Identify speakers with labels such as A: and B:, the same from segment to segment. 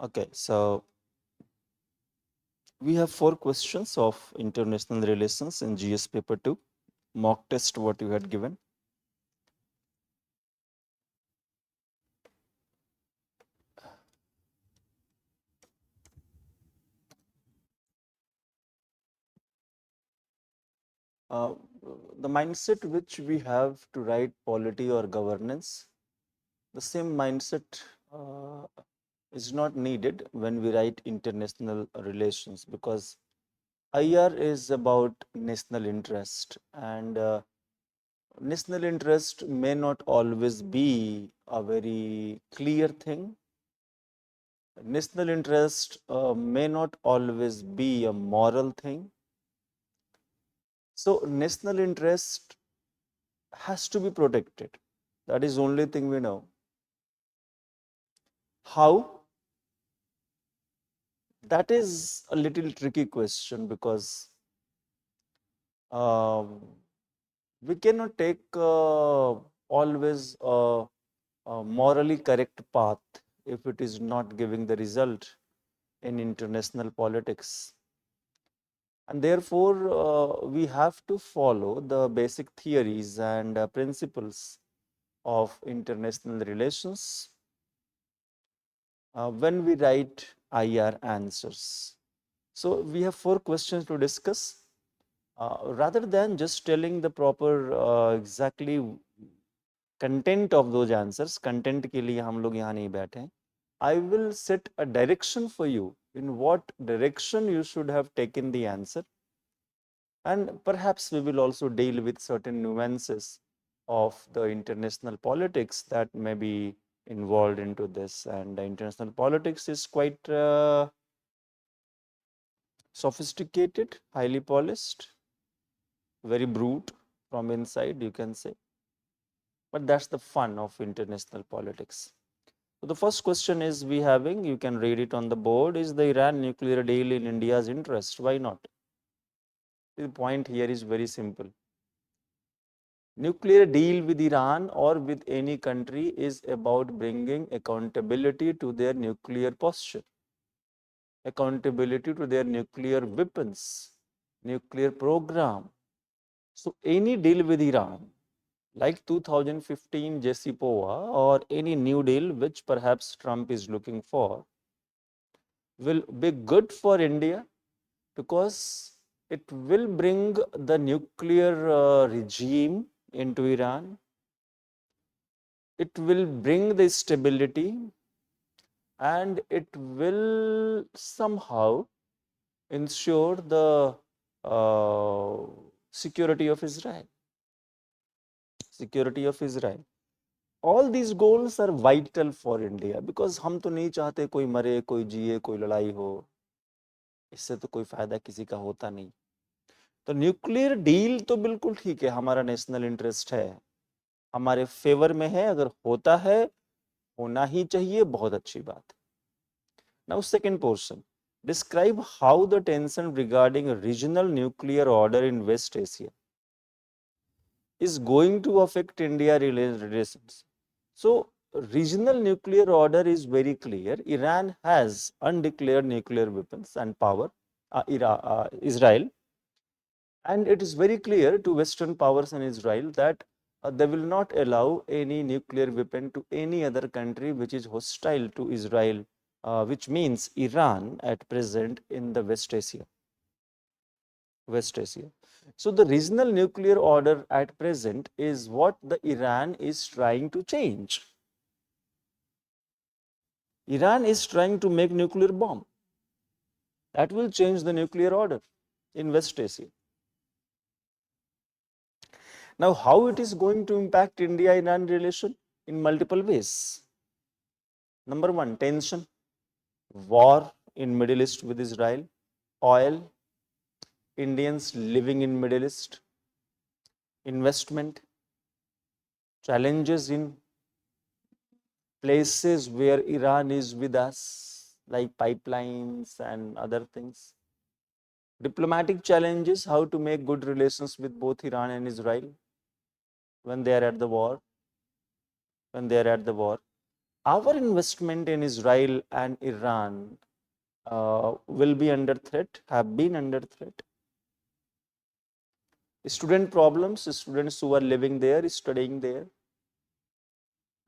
A: Okay, so we have 4 questions of international relations in GS paper 2, mock test what you had given. Uh, the mindset which we have to write polity or governance, the same mindset is not needed when we write international relations, because IR is about national interest, and national interest may not always be a very clear thing. National interest may not always be a moral thing. So national interest has to be protected. That is the only thing we know. How? That is a little tricky question, because um, we cannot take always a morally correct path if it is not giving the result in international politics. And therefore, we have to follow the basic theories and principles of international relations when we write IR answers. So we have 4 questions to discuss. Rather than just telling the proper exactly content of those answers, content के लिए हम लोग यहाँ नहीं बैठे. I will set a direction for you in what direction you should have taken the answer. And perhaps we will also deal with certain nuances of the international politics that may be involved into this. And the international politics is quite sophisticated, highly polished, very brute from inside, you can say. But that's the fun of international politics. So the first question is we having, you can read it on the board, is the Iran nuclear deal in India's interest? Why not? The point here is very simple. Nuclear deal with Iran or with any country is about bringing accountability to their nuclear posture, accountability to their nuclear weapons, nuclear program. So any deal with Iran, like 2015 JCPOA or any new deal which perhaps Trump is looking for, will be good for India, because it will bring the nuclear regime into Iran. It will bring the stability, and it will somehow ensure the uh, security of Israel. Security of Israel. All these goals are vital for India, because हम तो नहीं चाहते कोई मरे, कोई जिए, कोई लड़ाई हो. इससे तो कोई फायदा किसी का होता नहीं. तो न्यूक्लियर डील तो बिल्कुल ठीक है, हमारा नेशनल इंटरेस्ट है, हमारे फेवर में है, अगर होता है, होना ही चाहिए, बहुत अच्छी बात है. Now, second portion. Describe how the tension regarding a regional nuclear order in West Asia is going to affect India relations. So, regional nuclear order is very clear. Iran has undeclared nuclear weapons and power, Israel, and it is very clear to Western powers and Israel that they will not allow any nuclear weapon to any other country which is hostile to Israel, which means Iran at present in the West Asia. West Asia. So the regional nuclear order at present is what the Iran is trying to change. Iran is trying to make nuclear bomb. That will change the nuclear order in West Asia. Now, how it is going to impact India-Iran relation? In multiple ways. Number one, tension, war in Middle East with Israel, oil, Indians living in Middle East, investment, challenges in places where Iran is with us, like pipelines and other things. Diplomatic challenges, how to make good relations with both Iran and Israel when they are at the war. our investment in Israel and Iran will be under threat, have been under threat. Student problems, students who are living there, studying there,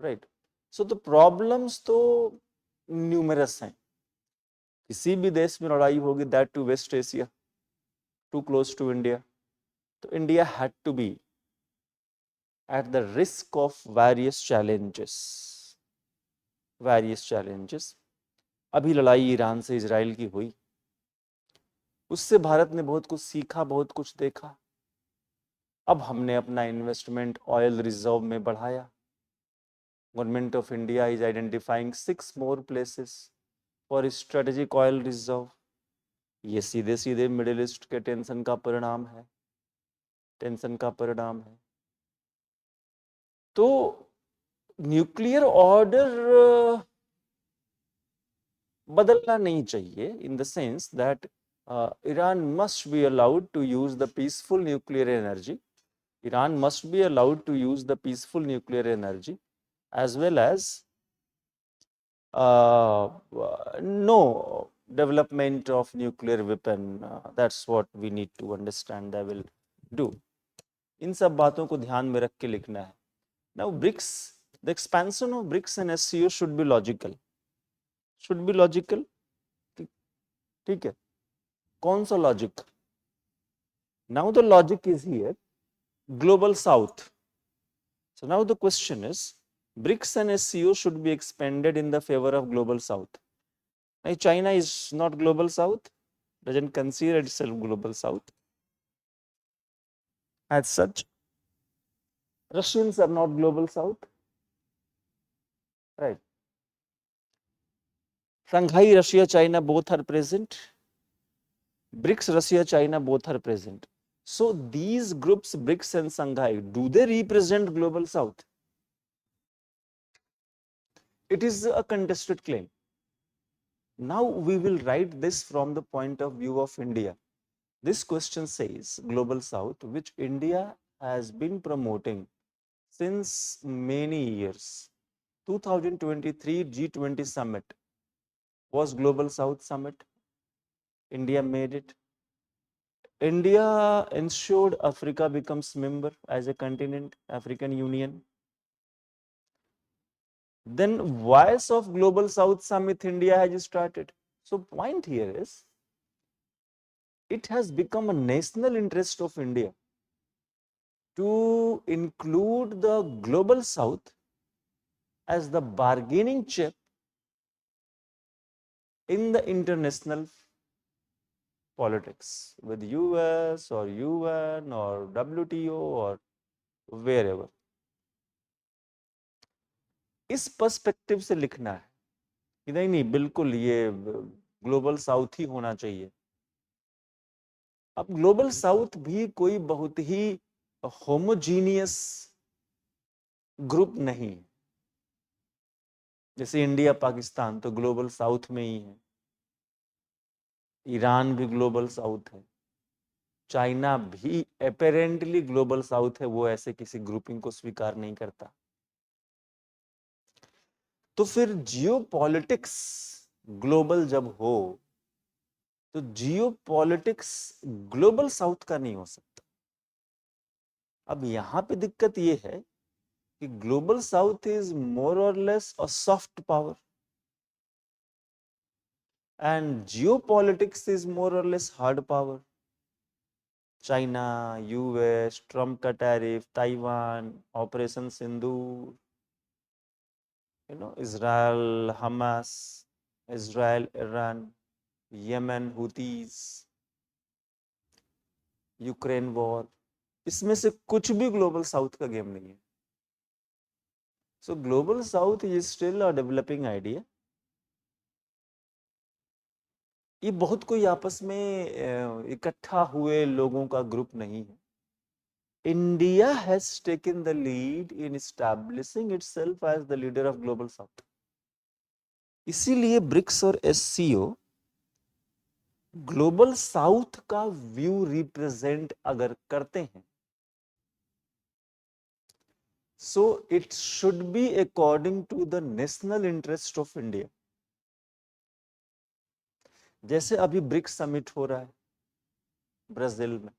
A: right? So the problems तो numerous हैं. किसी भी देश में लड़ाई होगी, that to West Asia, too close to India, तो India had to be at the risk of various challenges. अभी लड़ाई ईरान से इजराइल की हुई, उससे भारत ने बहुत कुछ सीखा, बहुत कुछ देखा. अब हमने अपना इन्वेस्टमेंट ऑयल रिजर्व में बढ़ाया. Government of India is identifying 6 more places for strategic oil reserve. ये सीधे सीधे मिडिल ईस्ट के टेंशन का परिणाम है. तो न्यूक्लियर ऑर्डर बदलना नहीं चाहिए, in the sense that Iran must be allowed to use the peaceful nuclear energy. Iran must be allowed to use the peaceful nuclear energy as well as no development of nuclear weapon. That's what we need to understand. They will do. इन सब बातों को ध्यान में रख के लिखना है. Now BRICS, the expansion of BRICS and SCO should be logical. ठीक है. कौन सा logic? Now the logic is here, global south. So now the question is, BRICS and SCO should be expanded in the favor of global south. Now China is not global south, doesn't consider itself global south as such. Russians are not global south, right? Shanghai, Russia, China both are present. BRICS, Russia, China both are present. So these groups, BRICS and Shanghai, do they represent global south? It is a contested claim. Now we will write this from the point of view of India. This question says global south, which India has been promoting since many years. 2023 G20 summit was global south summit. India made it. India ensured Africa becomes member as a continent, African Union. Then Voice of Global South Summit India has started. So point here is, it has become a national interest of India to include the global south as the bargaining chip in the international politics with US or UN or WTO or wherever. इस perspective से लिखना है कि नहीं बिल्कुल ये global south ही होना चाहिए. अब ग्लोबल साउथ भी कोई बहुत ही होमोजीनियस ग्रुप नहीं. जैसे इंडिया पाकिस्तान तो ग्लोबल साउथ में ही है. ईरान भी ग्लोबल साउथ है. चाइना भी अपेरेंटली ग्लोबल साउथ है, वो ऐसे किसी ग्रुपिंग को स्वीकार नहीं करता. तो फिर जियोपॉलिटिक्स ग्लोबल जब हो तो जियोपॉलिटिक्स ग्लोबल साउथ का नहीं हो सकता. अब यहां पे दिक्कत ये है कि ग्लोबल साउथ इज मोर और less a soft power and geopolitics is more or less hard power. China, US, Trump का tariff, Taiwan, Operation Sindoor, Israel, Hamas, Israel, Iran, Yemen, Houthis, Ukraine war, इसमें से कुछ भी global south का game नहीं है. सो global south is still a developing idea. ये बहुत कोई आपस में इकट्ठा हुए लोगों का ग्रुप नहीं है. India has taken the lead in establishing itself as the leader of global south. इसीलिए ब्रिक्स और एससीओ ग्लोबल साउथ का व्यू रिप्रेजेंट अगर करते हैं, So it should be according to the national interest of India. जैसे अभी BRICS summit हो रहा है ब्राजील में,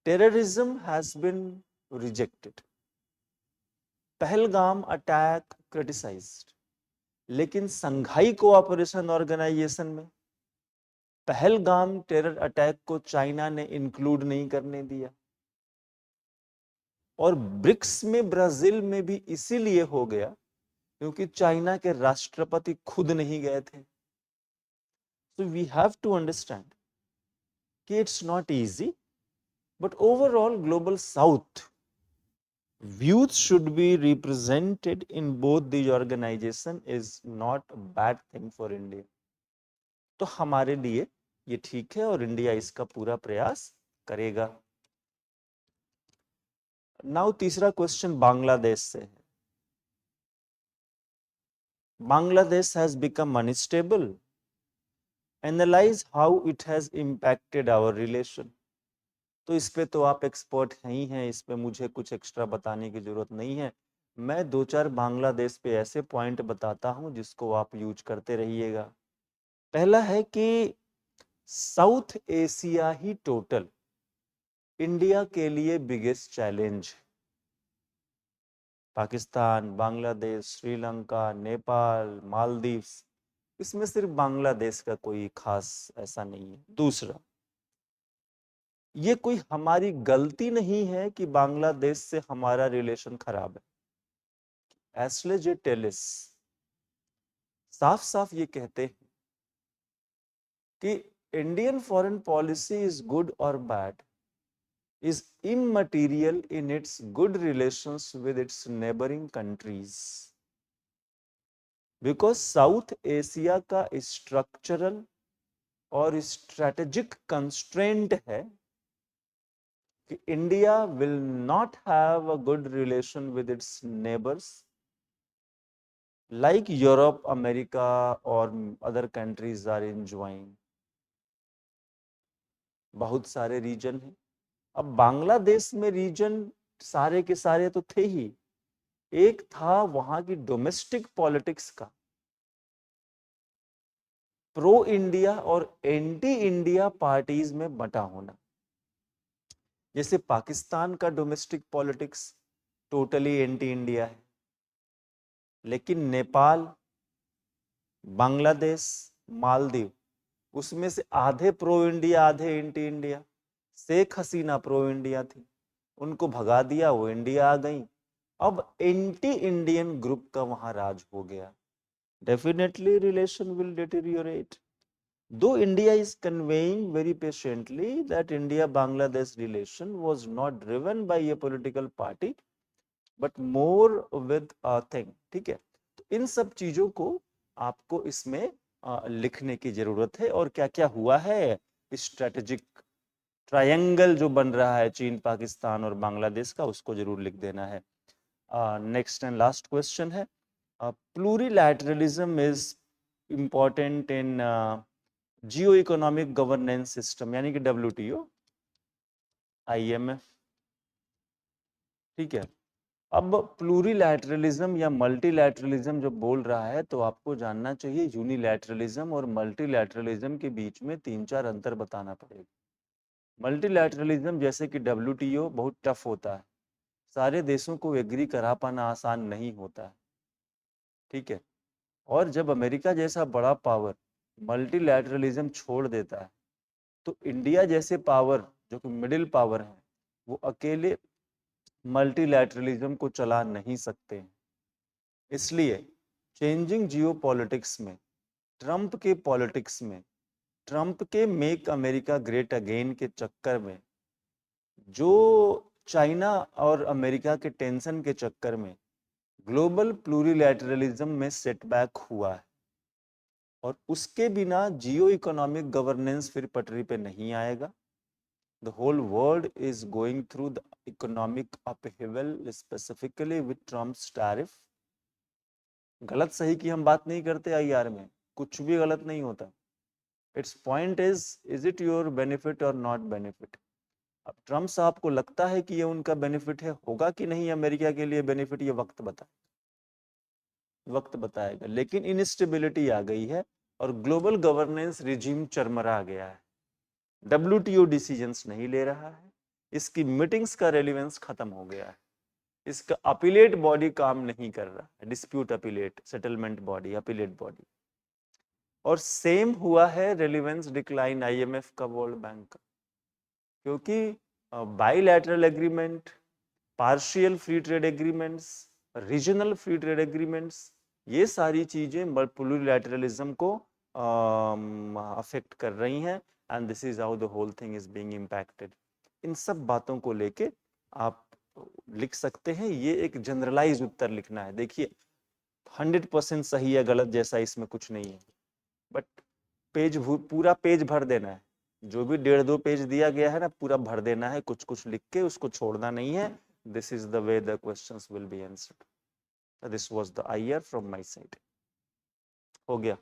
A: terrorism has been rejected, Pahalgam attack criticised, लेकिन संघाई कोऑपरेशन ऑर्गेनाइजेशन में पहलगाम टेरर अटैक को चाइना ने इंक्लूड नहीं करने दिया। और ब्रिक्स में ब्राजील में भी इसीलिए हो गया क्योंकि चाइना के राष्ट्रपति खुद नहीं गए थे। So we have to understand कि it's not easy, but overall global south views should be represented in both these organization is not a bad thing for India. तो हमारे लिए ये ठीक है और इंडिया इसका पूरा प्रयास करेगा। नाउ तीसरा क्वेश्चन बांग्लादेश से है। Bangladesh has become unstable, analyse how it has impacted our relation. तो इस पे तो आप एक्सपर्ट ही हैं, इस पे मुझे कुछ एक्स्ट्रा बताने की जरूरत नहीं है। मैं दो चार बांग्लादेश पे ऐसे पॉइंट बताता हूं जिसको आप यूज करते रहिएगा। पहला है कि साउथ एशिया ही टोटल इंडिया के लिए बिगेस्ट चैलेंज। पाकिस्तान, बांग्लादेश, श्रीलंका, नेपाल, मालदीव्स, इसमें सिर्फ बांग्लादेश का कोई खास ऐसा नहीं है। दूसरा, ये कोई हमारी गलती नहीं है कि बांग्लादेश से हमारा रिलेशन खराब है। एस्ले जे टेलिस साफ साफ ये कहते हैं कि Indian foreign policy is good और bad is immaterial in its good relations with its neighboring countries, because South Asia का structural और strategic constraint है कि India will not have a good relation with its neighbors like Europe, America or other countries are enjoying. बहुत सारे reason हैं। अब बांग्लादेश में reason सारे के सारे तो थे ही, एक था वहां की डोमेस्टिक पॉलिटिक्स का प्रो इंडिया और एंटी इंडिया पार्टीज में बंटा होना। जैसे पाकिस्तान का domestic politics totally anti India है, लेकिन नेपाल, बांग्लादेश, मालदीव, उसमें से आधे प्रो इंडिया आधे anti India. Sheikh Hasina pro India थी, उनको भगा दिया, वो इंडिया आ गई। अब एंटी इंडियन ग्रुप का वहां राज हो गया। Definitely relation will deteriorate. Though India is conveying very patiently that India-Bangladesh relation was not driven by a political party, but more with a thing, ठीक है। तो इन सब चीजों को आपको इसमें लिखने की जरूरत है, और क्या क्या हुआ है। स्ट्रेटेजिक ट्रायंगल जो बन रहा है चीन, पाकिस्तान और बांग्लादेश का, उसको जरूर लिख देना है। नेक्स्ट एंड लास्ट क्वेश्चन है, plurilateralism is important in geo economic governance system, यानी कि WTO, IMF, ठीक है। अब प्लूरिलैटरलिज्म या मल्टीलैटरलिज्म जो बोल रहा है, तो आपको जानना चाहिए यूनिलैटरलिज्म और मल्टीलैटरलिज्म के बीच में 3-4 अंतर बताना पड़ेगा। मल्टीलैटरलिज्म जैसे कि WTO बहुत टफ होता है, सारे देशों को एग्री करा पाना आसान नहीं होता है, ठीक है। और जब अमेरिका जैसा बड़ा पावर मल्टीलैटरलिज्म छोड़ देता है, तो इंडिया जैसे पावर जो कि मिडिल पावर है, वो अकेले मल्टीलैटरलिज्म को चला नहीं सकते हैं। इसलिए चेंजिंग जियोपॉलिटिक्स में, ट्रंप के पॉलिटिक्स में, ट्रंप के मेक अमेरिका ग्रेट अगेन के चक्कर में, जो चाइना और अमेरिका के टेंशन के चक्कर में ग्लोबल प्लूरिलैटरलिज्म में सेटबैक हुआ है, और उसके बिना जियो इकोनॉमिक गवर्नेंस फिर पटरी पे नहीं आएगा। The whole world is going through the economic upheaval, specifically with Trump's tariff. गलत सही की हम बात नहीं करते IR में, कुछ भी गलत नहीं होता। Its point is it your benefit or not benefit? अब ट्रम्प साहब को लगता है कि ये उनका बेनिफिट है, होगा कि नहीं अमेरिका के लिए बेनिफिट, ये वक्त बताएगा। लेकिन इनस्टेबिलिटी आ गई है और ग्लोबल गवर्नेंस रिजीम चरमरा गया है। WTO डिसीजंस नहीं ले रहा है, इसकी मीटिंग्स का रेलिवेंस खत्म हो गया है, इसका अपीलेट बॉडी काम नहीं कर रहा है, dispute appellate settlement body, appellate body. और सेम हुआ है रेलिवेंस डिक्लाइन IMF का, वर्ल्ड बैंक का, क्योंकि bilateral agreement, partial free trade agreements, regional free trade agreements, ये सारी चीजें मल्टीलैटरलिज्म को अफेक्ट कर रही हैं, and this is how the whole thing is being impacted. इन सब बातों को लेके आप लिख सकते हैं, ये एक जनरलाइज उत्तर लिखना है। देखिए 100% सही या गलत जैसा इसमें कुछ नहीं है, बट पूरा पेज भर देना है, जो भी 1.5-2 पेज दिया गया है ना, पूरा भर देना है, कुछ कुछ लिख के उसको छोड़ना नहीं है। This is the way the questions will be answered. This was the IR from my side. हो गया।